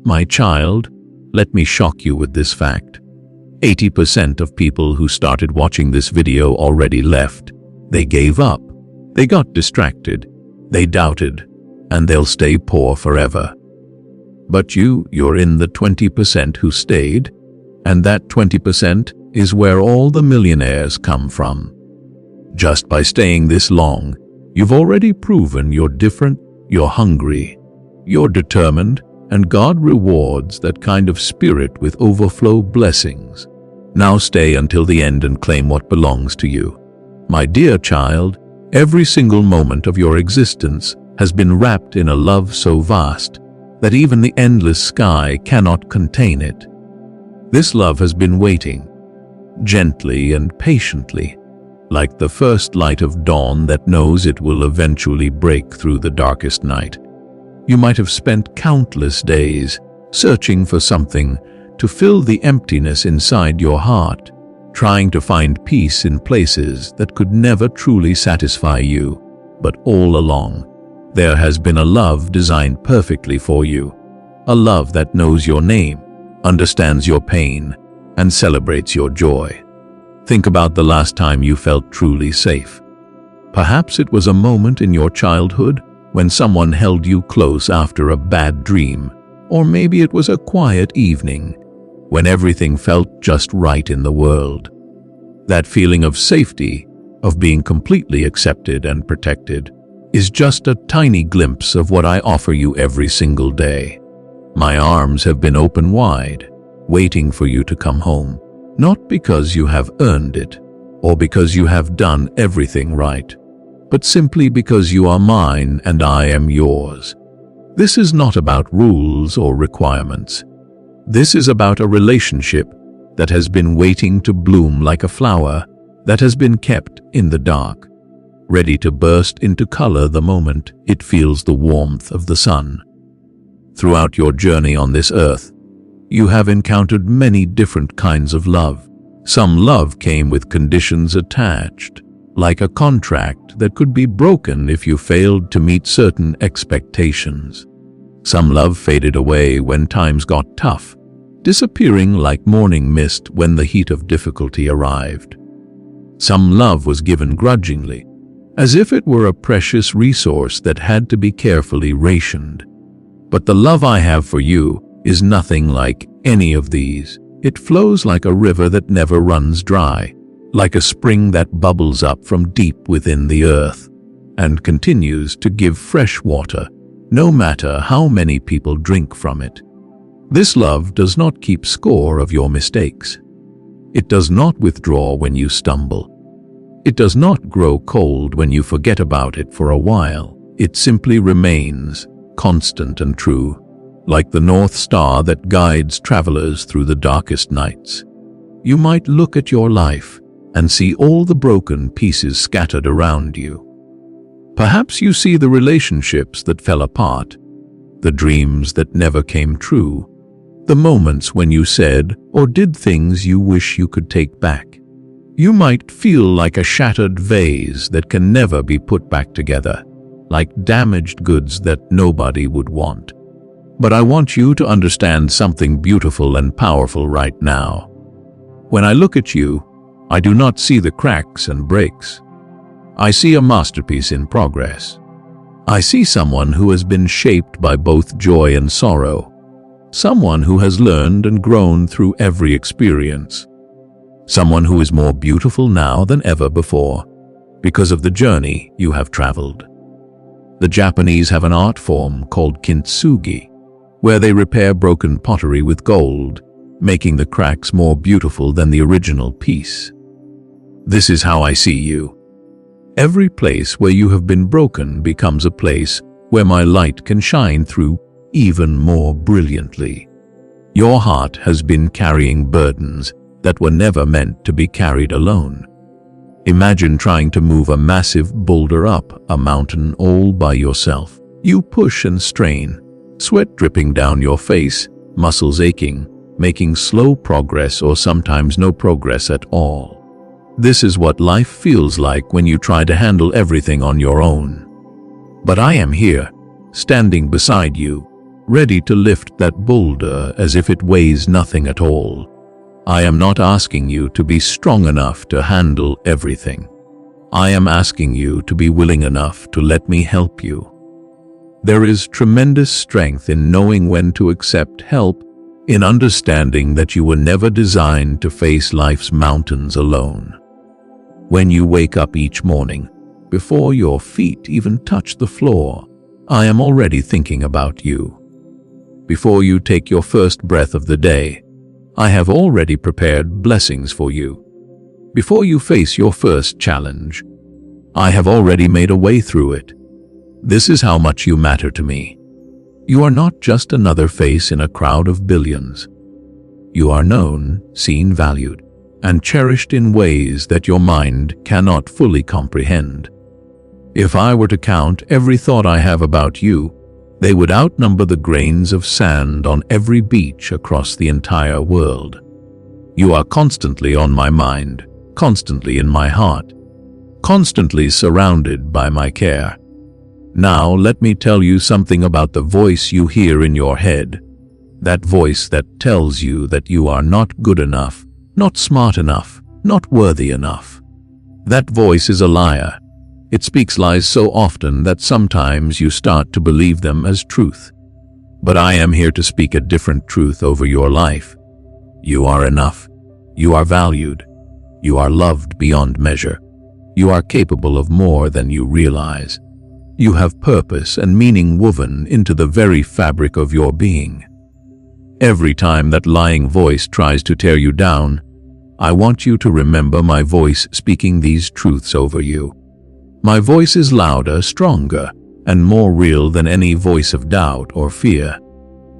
My child, let me shock you with this fact. 80% of people who started watching this video already left. They gave up. They got distracted. They doubted. And they'll stay poor forever. But you're in the 20% who stayed, and that 20% is where all the millionaires come from. Just by staying this long, you've already proven you're different, you're hungry, you're determined, and God rewards that kind of spirit with overflow blessings. Now stay until the end and claim what belongs to you. My dear child, every single moment of your existence has been wrapped in a love so vast that even the endless sky cannot contain it. This love has been waiting, gently and patiently, like the first light of dawn that knows it will eventually break through the darkest night. You might have spent countless days searching for something to fill the emptiness inside your heart, trying to find peace in places that could never truly satisfy you. But all along, there has been a love designed perfectly for you, a love that knows your name, understands your pain, and celebrates your joy. Think about the last time you felt truly safe. Perhaps it was a moment in your childhood when someone held you close after a bad dream, or maybe it was a quiet evening when everything felt just right in the world. That feeling of safety, of being completely accepted and protected, is just a tiny glimpse of what I offer you every single day. My arms have been open wide, waiting for you to come home, not because you have earned it, or because you have done everything right, but simply because you are mine and I am yours. This is not about rules or requirements. This is about a relationship that has been waiting to bloom like a flower that has been kept in the dark, ready to burst into color the moment it feels the warmth of the sun. Throughout your journey on this earth, you have encountered many different kinds of love. Some love came with conditions attached, like a contract that could be broken if you failed to meet certain expectations. Some love faded away when times got tough, disappearing like morning mist when the heat of difficulty arrived. Some love was given grudgingly, as if it were a precious resource that had to be carefully rationed. But the love I have for you is nothing like any of these. It flows like a river that never runs dry, like a spring that bubbles up from deep within the earth, and continues to give fresh water, no matter how many people drink from it. This love does not keep score of your mistakes. It does not withdraw when you stumble. It does not grow cold when you forget about it for a while. It simply remains constant and true, like the North Star that guides travelers through the darkest nights. You might look at your life and see all the broken pieces scattered around you. Perhaps you see the relationships that fell apart, the dreams that never came true, the moments when you said or did things you wish you could take back. You might feel like a shattered vase that can never be put back together, like damaged goods that nobody would want. But I want you to understand something beautiful and powerful right now. When I look at you, I do not see the cracks and breaks. I see a masterpiece in progress. I see someone who has been shaped by both joy and sorrow, someone who has learned and grown through every experience, someone who is more beautiful now than ever before because of the journey you have traveled. The Japanese have an art form called kintsugi, where they repair broken pottery with gold, making the cracks more beautiful than the original piece. This is how I see you. Every place where you have been broken becomes a place where my light can shine through even more brilliantly. Your heart has been carrying burdens that were never meant to be carried alone. Imagine trying to move a massive boulder up a mountain all by yourself. You push and strain, sweat dripping down your face, muscles aching, making slow progress or sometimes no progress at all. This is what life feels like when you try to handle everything on your own. But I am here, standing beside you, ready to lift that boulder as if it weighs nothing at all. I am not asking you to be strong enough to handle everything. I am asking you to be willing enough to let me help you. There is tremendous strength in knowing when to accept help, in understanding that you were never designed to face life's mountains alone. When you wake up each morning, before your feet even touch the floor, I am already thinking about you. Before you take your first breath of the day, I have already prepared blessings for you. Before you face your first challenge, I have already made a way through it. This is how much you matter to me. You are not just another face in a crowd of billions. You are known, seen, valued, and cherished in ways that your mind cannot fully comprehend. If I were to count every thought I have about you, they would outnumber the grains of sand on every beach across the entire world. You are constantly on my mind, constantly in my heart, constantly surrounded by my care. Now let me tell you something about the voice you hear in your head. That voice that tells you that you are not good enough, not smart enough, not worthy enough. That voice is a liar. It speaks lies so often that sometimes you start to believe them as truth. But I am here to speak a different truth over your life. You are enough. You are valued. You are loved beyond measure. You are capable of more than you realize. You have purpose and meaning woven into the very fabric of your being. Every time that lying voice tries to tear you down, I want you to remember my voice speaking these truths over you. My voice is louder, stronger, and more real than any voice of doubt or fear.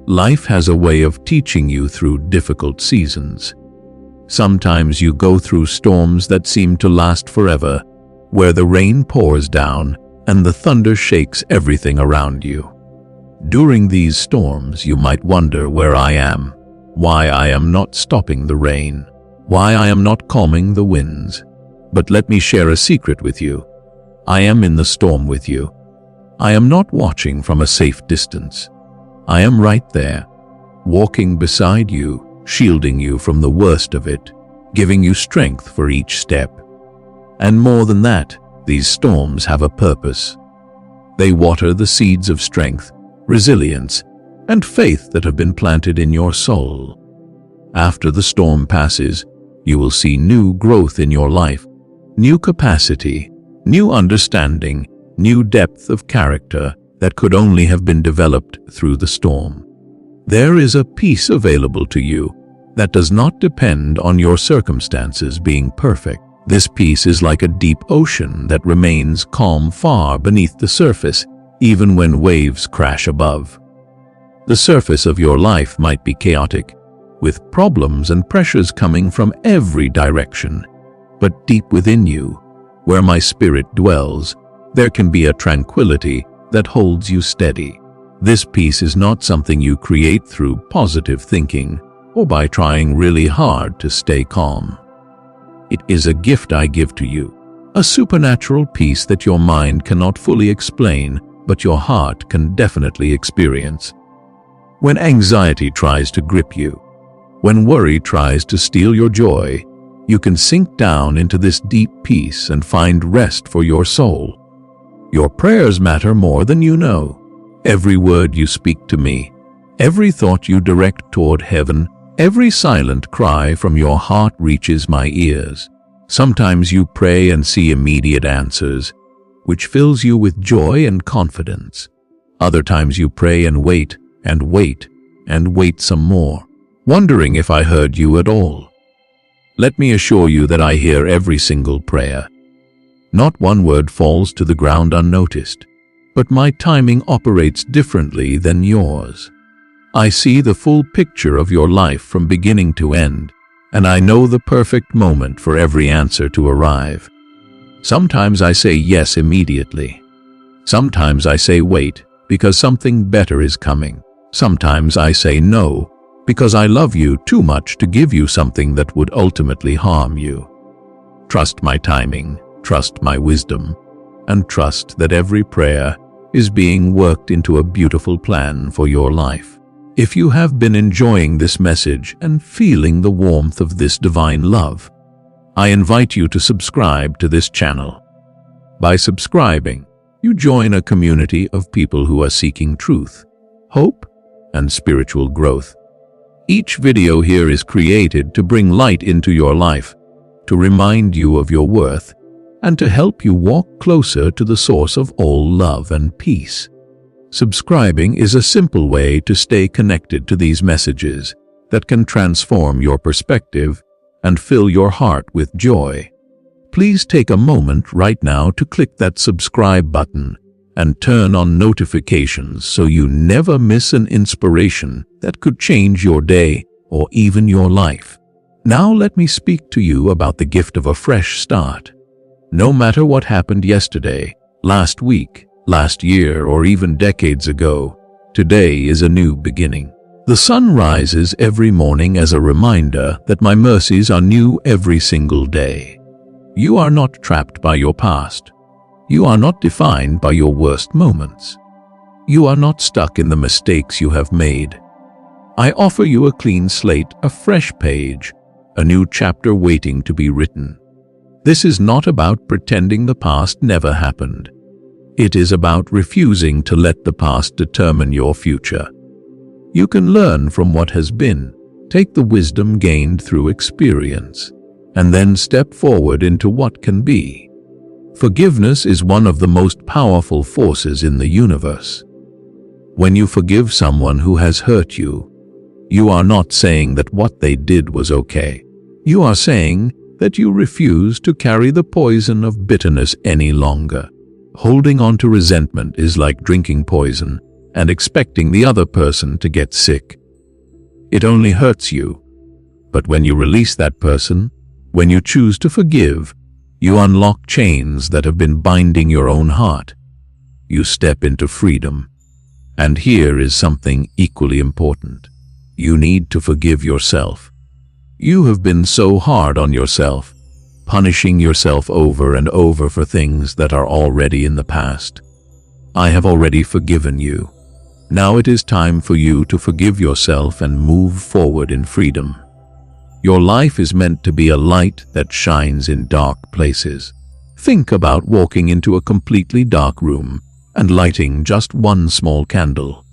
Life has a way of teaching you through difficult seasons. Sometimes you go through storms that seem to last forever, where the rain pours down and the thunder shakes everything around you. During these storms, you might wonder where I am, why I am not stopping the rain, why I am not calming the winds. But let me share a secret with you. I am in the storm with you. I am not watching from a safe distance. I am right there, walking beside you, shielding you from the worst of it, giving you strength for each step. And more than that, these storms have a purpose. They water the seeds of strength, resilience, and faith that have been planted in your soul. After the storm passes, you will see new growth in your life, new capacity, new understanding, new depth of character that could only have been developed through the storm. There is a peace available to you that does not depend on your circumstances being perfect. This peace is like a deep ocean that remains calm far beneath the surface, even when waves crash above. The surface of your life might be chaotic, with problems and pressures coming from every direction, but deep within you, where my spirit dwells, there can be a tranquility that holds you steady. This peace is not something you create through positive thinking or by trying really hard to stay calm. It is a gift I give to you, a supernatural peace that your mind cannot fully explain, but your heart can definitely experience. When anxiety tries to grip you, when worry tries to steal your joy, you can sink down into this deep peace and find rest for your soul. Your prayers matter more than you know. Every word you speak to me, every thought you direct toward heaven, every silent cry from your heart reaches my ears. Sometimes you pray and see immediate answers, which fills you with joy and confidence. Other times you pray and wait, and wait, and wait some more, wondering if I heard you at all. Let me assure you that I hear every single prayer. Not one word falls to the ground unnoticed, but my timing operates differently than yours. I see the full picture of your life from beginning to end, and I know the perfect moment for every answer to arrive. Sometimes I say yes immediately. Sometimes I say wait because something better is coming. Sometimes I say no because I love you too much to give you something that would ultimately harm you. Trust my timing, trust my wisdom, and trust that every prayer, is being worked into a beautiful plan for your life. If you have been enjoying this message and feeling the warmth of this divine love, I invite you to subscribe to this channel. By subscribing, you join a community of people who are seeking truth, hope, and spiritual growth. Each video here is created to bring light into your life, to remind you of your worth, and to help you walk closer to the source of all love and peace. Subscribing is a simple way to stay connected to these messages that can transform your perspective and fill your heart with joy. Please take a moment right now to click that subscribe button and turn on notifications so you never miss an inspiration that could change your day or even your life. Now let me speak to you about the gift of a fresh start. No matter what happened yesterday, last week, last year, or even decades ago, today is a new beginning. The sun rises every morning as a reminder that my mercies are new every single day. You are not trapped by your past. You are not defined by your worst moments. You are not stuck in the mistakes you have made. I offer you a clean slate, a fresh page, a new chapter waiting to be written. This is not about pretending the past never happened. It is about refusing to let the past determine your future. You can learn from what has been, take the wisdom gained through experience, and then step forward into what can be. Forgiveness is one of the most powerful forces in the universe. When you forgive someone who has hurt you, you are not saying that what they did was okay. You are saying that you refuse to carry the poison of bitterness any longer. Holding on to resentment is like drinking poison and expecting the other person to get sick. It only hurts you. But when you release that person, when you choose to forgive, you unlock chains that have been binding your own heart. You step into freedom. And here is something equally important. You need to forgive yourself. You have been so hard on yourself, punishing yourself over and over for things that are already in the past. I have already forgiven you. Now it is time for you to forgive yourself and move forward in freedom. Your life is meant to be a light that shines in dark places. Think about walking into a completely dark room and lighting just one small candle.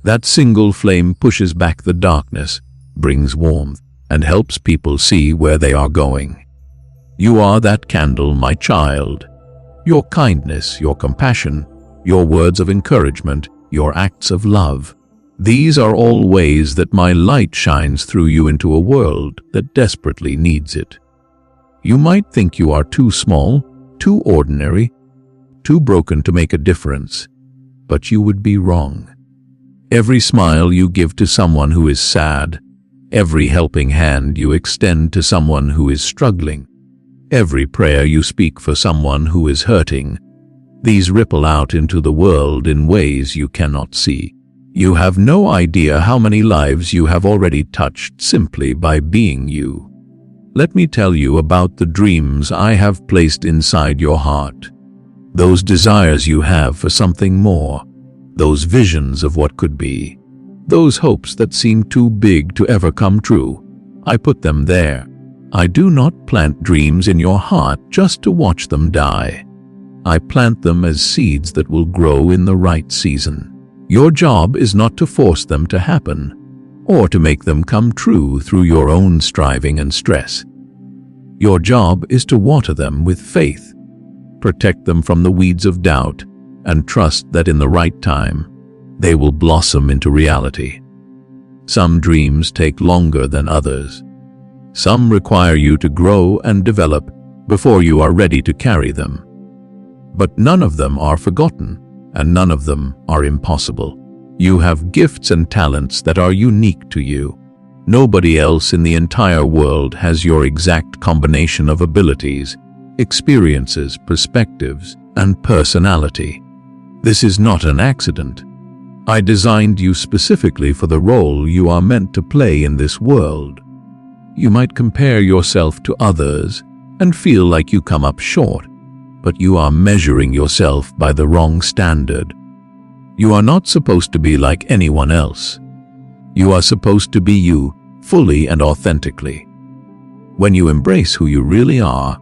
That single flame pushes back the darkness, brings warmth, and helps people see where they are going. You are that candle, my child. Your kindness, your compassion, your words of encouragement, your acts of love. These are all ways that my light shines through you into a world that desperately needs it. You might think you are too small, too ordinary, too broken to make a difference, but you would be wrong. Every smile you give to someone who is sad, every helping hand you extend to someone who is struggling, every prayer you speak for someone who is hurting, these ripple out into the world in ways you cannot see. You have no idea how many lives you have already touched simply by being you. Let me tell you about the dreams I have placed inside your heart. Those desires you have for something more, those visions of what could be, those hopes that seem too big to ever come true. I put them there. I do not plant dreams in your heart just to watch them die. I plant them as seeds that will grow in the right season. Your job is not to force them to happen, or to make them come true through your own striving and stress. Your job is to water them with faith, protect them from the weeds of doubt, and trust that in the right time, they will blossom into reality. Some dreams take longer than others. Some require you to grow and develop before you are ready to carry them. But none of them are forgotten, and none of them are impossible. You have gifts and talents that are unique to you. Nobody else in the entire world has your exact combination of abilities, experiences, perspectives, and personality. This is not an accident. I designed you specifically for the role you are meant to play in this world. You might compare yourself to others and feel like you come up short, but you are measuring yourself by the wrong standard. You are not supposed to be like anyone else. You are supposed to be you, fully and authentically. When you embrace who you really are,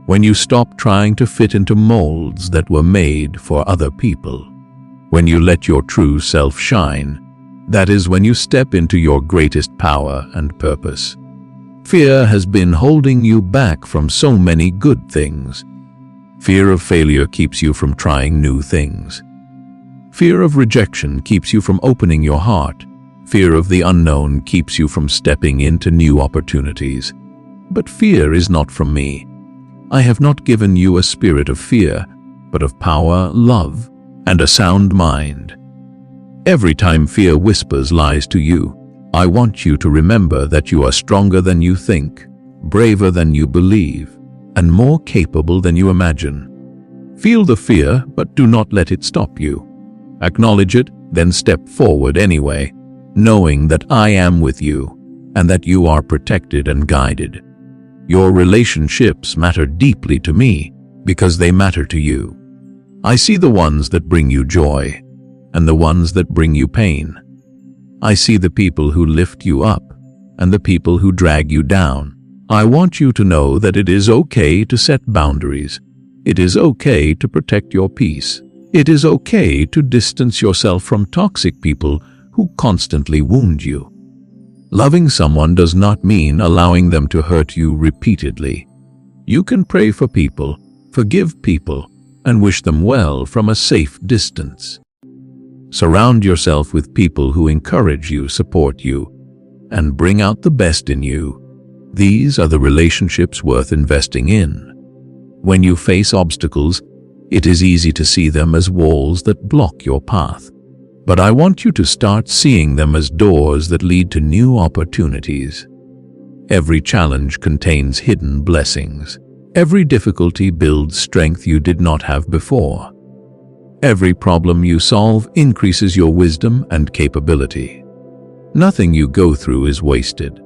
when you stop trying to fit into molds that were made for other people, when you let your true self shine, that is when you step into your greatest power and purpose. Fear has been holding you back from so many good things. Fear of failure keeps you from trying new things. Fear of rejection keeps you from opening your heart. Fear of the unknown keeps you from stepping into new opportunities. But fear is not from me. I have not given you a spirit of fear, but of power, love, and a sound mind. Every time fear whispers lies to you, I want you to remember that you are stronger than you think, braver than you believe, and more capable than you imagine. Feel the fear, but do not let it stop you. Acknowledge it, then step forward anyway, knowing that I am with you and that you are protected and guided. Your relationships matter deeply to me because they matter to you. I see the ones that bring you joy and the ones that bring you pain. I see the people who lift you up and the people who drag you down. I want you to know that it is okay to set boundaries. It is okay to protect your peace. It is okay to distance yourself from toxic people who constantly wound you. Loving someone does not mean allowing them to hurt you repeatedly. You can pray for people, forgive people, and wish them well from a safe distance. Surround yourself with people who encourage you, support you, and bring out the best in you. These are the relationships worth investing in. When you face obstacles, it is easy to see them as walls that block your path. But I want you to start seeing them as doors that lead to new opportunities. Every challenge contains hidden blessings. Every difficulty builds strength you did not have before. Every problem you solve increases your wisdom and capability. Nothing you go through is wasted.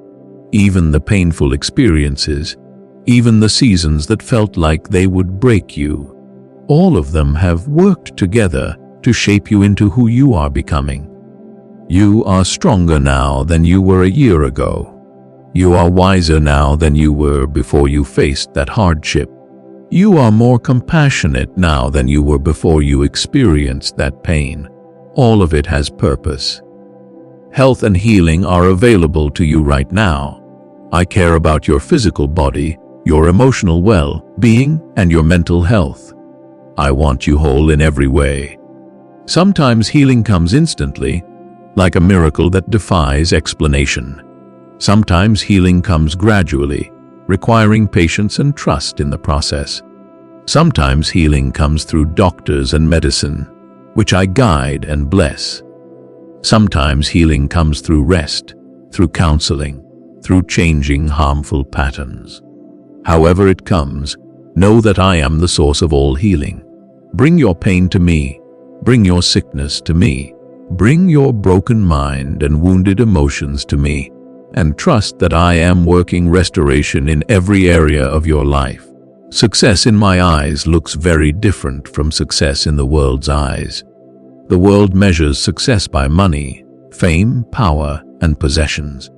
Even the painful experiences, even the seasons that felt like they would break you, all of them have worked together to shape you into who you are becoming. You are stronger now than you were a year ago. You are wiser now than you were before you faced that hardship. You are more compassionate now than you were before you experienced that pain. All of it has purpose. Health and healing are available to you right now. I care about your physical body, your emotional well-being, and your mental health. I want you whole in every way. Sometimes healing comes instantly, like a miracle that defies explanation. Sometimes healing comes gradually, requiring patience and trust in the process. Sometimes healing comes through doctors and medicine, which I guide and bless. Sometimes healing comes through rest, through counseling, through changing harmful patterns. However it comes, know that I am the source of all healing. Bring your pain to me. Bring your sickness to me. Bring your broken mind and wounded emotions to me, and trust that I am working restoration in every area of your life. Success in my eyes looks very different from success in the world's eyes. The world measures success by money, fame, power, and possessions.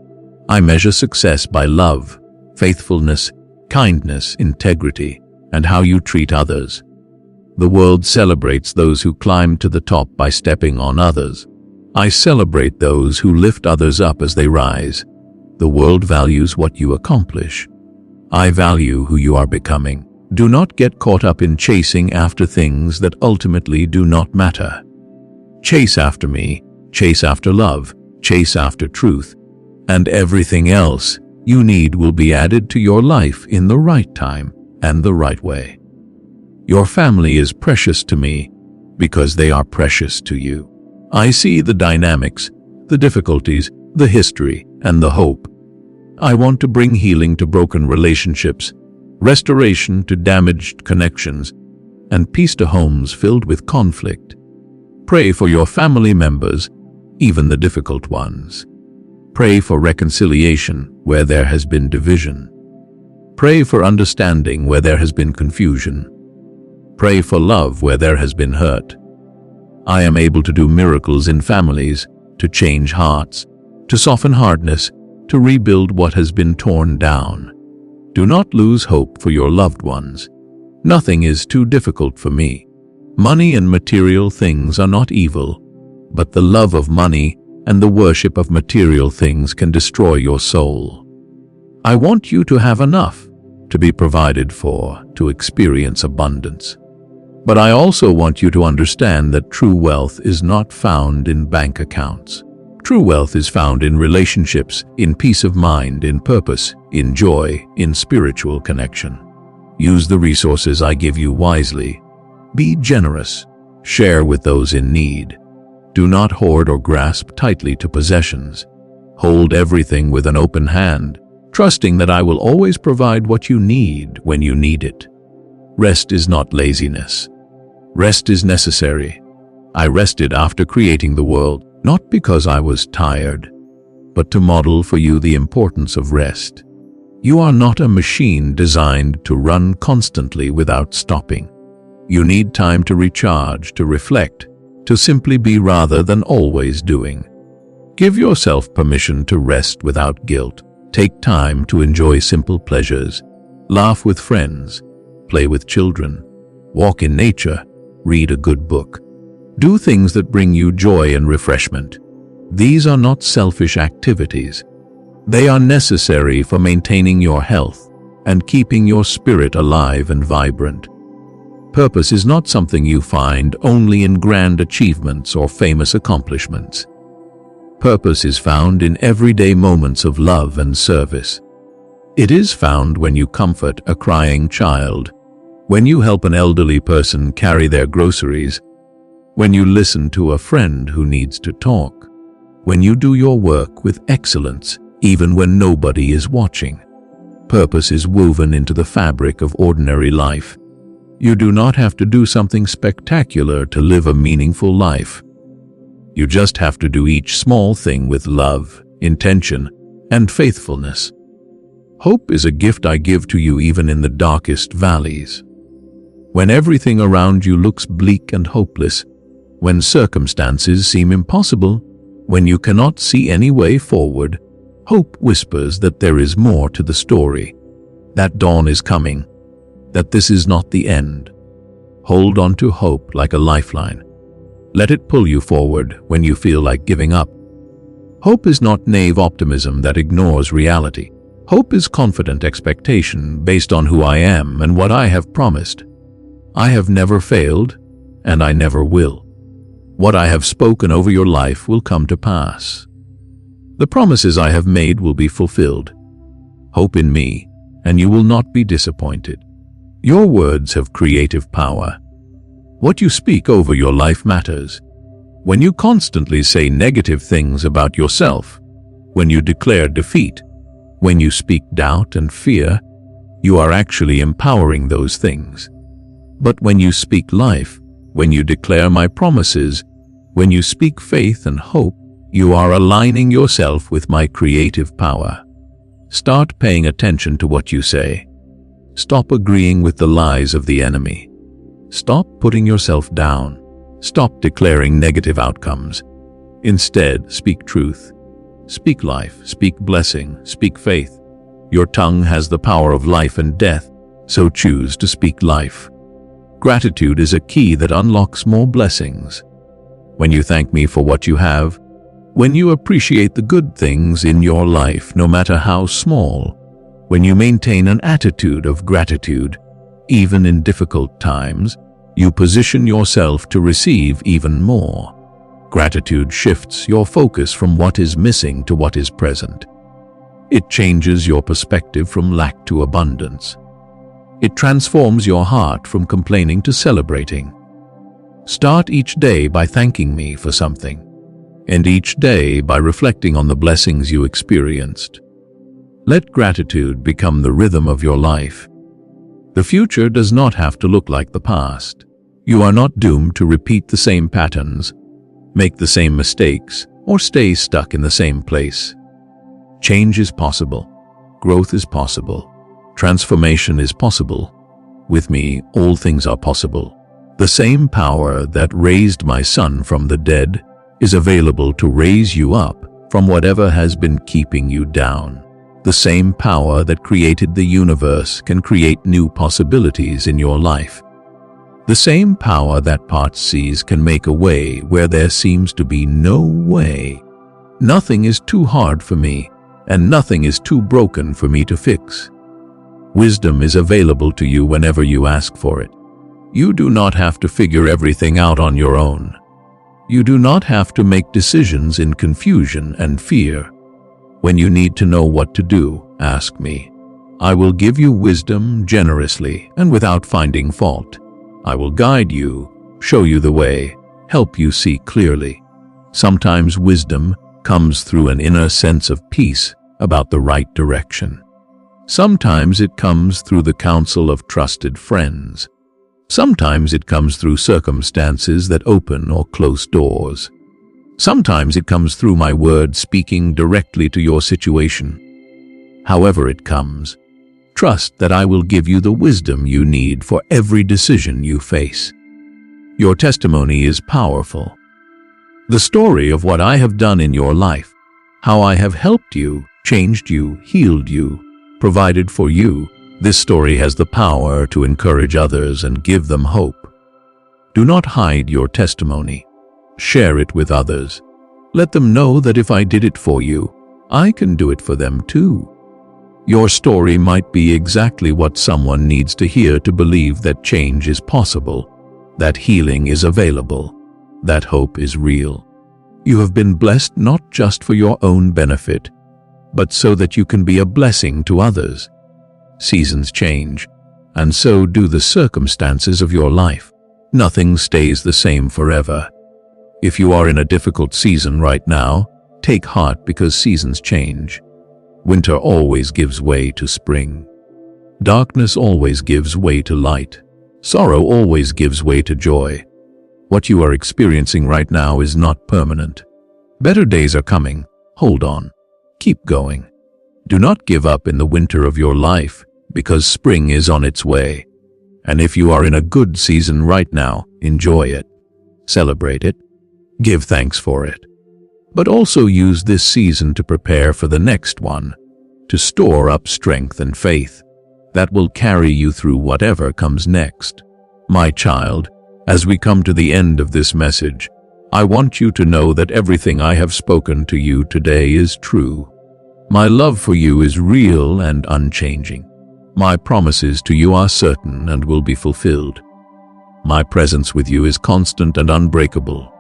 I measure success by love, faithfulness, kindness, integrity, and how you treat others. The world celebrates those who climb to the top by stepping on others. I celebrate those who lift others up as they rise. The world values what you accomplish. I value who you are becoming. Do not get caught up in chasing after things that ultimately do not matter. Chase after me, chase after love, chase after truth, and everything else you need will be added to your life in the right time and the right way. Your family is precious to me because they are precious to you. I see the dynamics, the difficulties, the history, and the hope. I want to bring healing to broken relationships, restoration to damaged connections, and peace to homes filled with conflict. Pray for your family members, even the difficult ones. Pray for reconciliation where there has been division. Pray for understanding where there has been confusion. Pray for love where there has been hurt. I am able to do miracles in families, to change hearts, to soften hardness, to rebuild what has been torn down. Do not lose hope for your loved ones. Nothing is too difficult for me. Money and material things are not evil, but the love of money and the worship of material things can destroy your soul. I want you to have enough, to be provided for, to experience abundance. But I also want you to understand that true wealth is not found in bank accounts. True wealth is found in relationships, in peace of mind, in purpose, in joy, in spiritual connection. Use the resources I give you wisely. Be generous. Share with those in need. Do not hoard or grasp tightly to possessions. Hold everything with an open hand, trusting that I will always provide what you need when you need it. Rest is not laziness. Rest is necessary. I rested after creating the world, not because I was tired, but to model for you the importance of rest. You are not a machine designed to run constantly without stopping. You need time to recharge, to reflect, to simply be rather than always doing. Give yourself permission to rest without guilt. Take time to enjoy simple pleasures. Laugh with friends. Play with children. Walk in nature. Read a good book. Do things that bring you joy and refreshment. These are not selfish activities. They are necessary for maintaining your health and keeping your spirit alive and vibrant. Purpose is not something you find only in grand achievements or famous accomplishments. Purpose is found in everyday moments of love and service. It is found when you comfort a crying child, when you help an elderly person carry their groceries, when you listen to a friend who needs to talk, when you do your work with excellence, even when nobody is watching. Purpose is woven into the fabric of ordinary life. You do not have to do something spectacular to live a meaningful life. You just have to do each small thing with love, intention, and faithfulness. Hope is a gift I give to you even in the darkest valleys. When everything around you looks bleak and hopeless, when circumstances seem impossible, when you cannot see any way forward, hope whispers that there is more to the story, that dawn is coming, that this is not the end. Hold on to hope like a lifeline. Let it pull you forward when you feel like giving up. Hope is not naive optimism that ignores reality. Hope is confident expectation based on who I am and what I have promised. I have never failed, and I never will. What I have spoken over your life will come to pass. The promises I have made will be fulfilled. Hope in me, and you will not be disappointed. Your words have creative power. What you speak over your life matters. When you constantly say negative things about yourself, when you declare defeat, when you speak doubt and fear, you are actually empowering those things. But when you speak life, when you declare my promises, when you speak faith and hope, you are aligning yourself with my creative power. Start paying attention to what you say. Stop agreeing with the lies of the enemy. Stop putting yourself down. Stop declaring negative outcomes. Instead, speak truth. Speak life, speak blessing, speak faith. Your tongue has the power of life and death, so choose to speak life. Gratitude is a key that unlocks more blessings. When you thank me for what you have, when you appreciate the good things in your life, no matter how small, when you maintain an attitude of gratitude, even in difficult times, you position yourself to receive even more. Gratitude shifts your focus from what is missing to what is present. It changes your perspective from lack to abundance. It transforms your heart from complaining to celebrating. Start each day by thanking me for something, and each day by reflecting on the blessings you experienced. Let gratitude become the rhythm of your life. The future does not have to look like the past. You are not doomed to repeat the same patterns, make the same mistakes, or stay stuck in the same place. Change is possible. Growth is possible. Transformation is possible. With me, all things are possible. The same power that raised my son from the dead is available to raise you up from whatever has been keeping you down. The same power that created the universe can create new possibilities in your life. The same power that parts seas can make a way where there seems to be no way. Nothing is too hard for me, and nothing is too broken for me to fix. Wisdom is available to you whenever you ask for it. You do not have to figure everything out on your own. You do not have to make decisions in confusion and fear. When you need to know what to do, ask me. I will give you wisdom generously and without finding fault. I will guide you, show you the way, help you see clearly. Sometimes wisdom comes through an inner sense of peace about the right direction. Sometimes it comes through the counsel of trusted friends. Sometimes it comes through circumstances that open or close doors. Sometimes it comes through my words speaking directly to your situation. However it comes, trust that I will give you the wisdom you need for every decision you face. Your testimony is powerful. The story of what I have done in your life, how I have helped you, changed you, healed you, provided for you, this story has the power to encourage others and give them hope. Do not hide your testimony. Share it with others. Let them know that if I did it for you, I can do it for them too. Your story might be exactly what someone needs to hear to believe that change is possible, that healing is available, that hope is real. You have been blessed not just for your own benefit, but so that you can be a blessing to others. Seasons change, and so do the circumstances of your life. Nothing stays the same forever. If you are in a difficult season right now, take heart because seasons change. Winter always gives way to spring. Darkness always gives way to light. Sorrow always gives way to joy. What you are experiencing right now is not permanent. Better days are coming. Hold on. Keep going. Do not give up in the winter of your life, because spring is on its way. And if you are in a good season right now, enjoy it. Celebrate it. Give thanks for it. But also use this season to prepare for the next one, to store up strength and faith that will carry you through whatever comes next. My child, as we come to the end of this message, I want you to know that everything I have spoken to you today is true. My love for you is real and unchanging. My promises to you are certain and will be fulfilled. My presence with you is constant and unbreakable.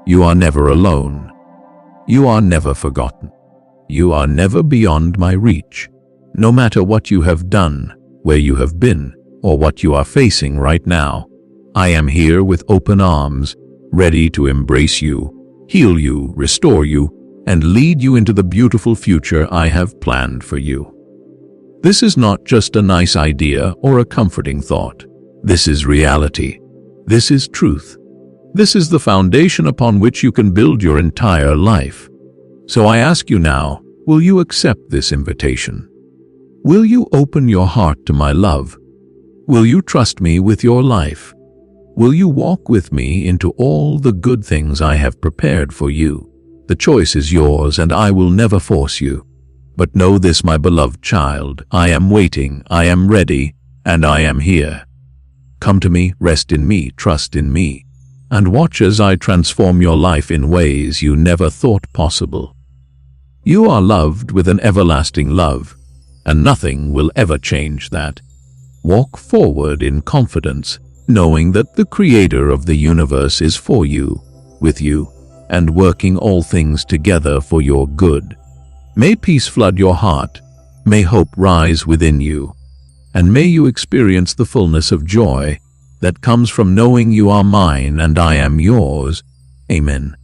You are never alone. You are never forgotten. You are never beyond my reach. No matter what you have done, where you have been, or what you are facing right now, I am here with open arms, ready to embrace you, heal you, restore you, and lead you into the beautiful future I have planned for you. This is not just a nice idea or a comforting thought. This is reality. This is truth. This is the foundation upon which you can build your entire life. So I ask you now, will you accept this invitation? Will you open your heart to my love? Will you trust me with your life? Will you walk with me into all the good things I have prepared for you? The choice is yours, and I will never force you. But know this, my beloved child, I am waiting, I am ready, and I am here. Come to me, rest in me, trust in me, and watch as I transform your life in ways you never thought possible. You are loved with an everlasting love, and nothing will ever change that. Walk forward in confidence, knowing that the Creator of the universe is for you, with you, and working all things together for your good. May peace flood your heart, may hope rise within you, and may you experience the fullness of joy that comes from knowing you are mine and I am yours. Amen.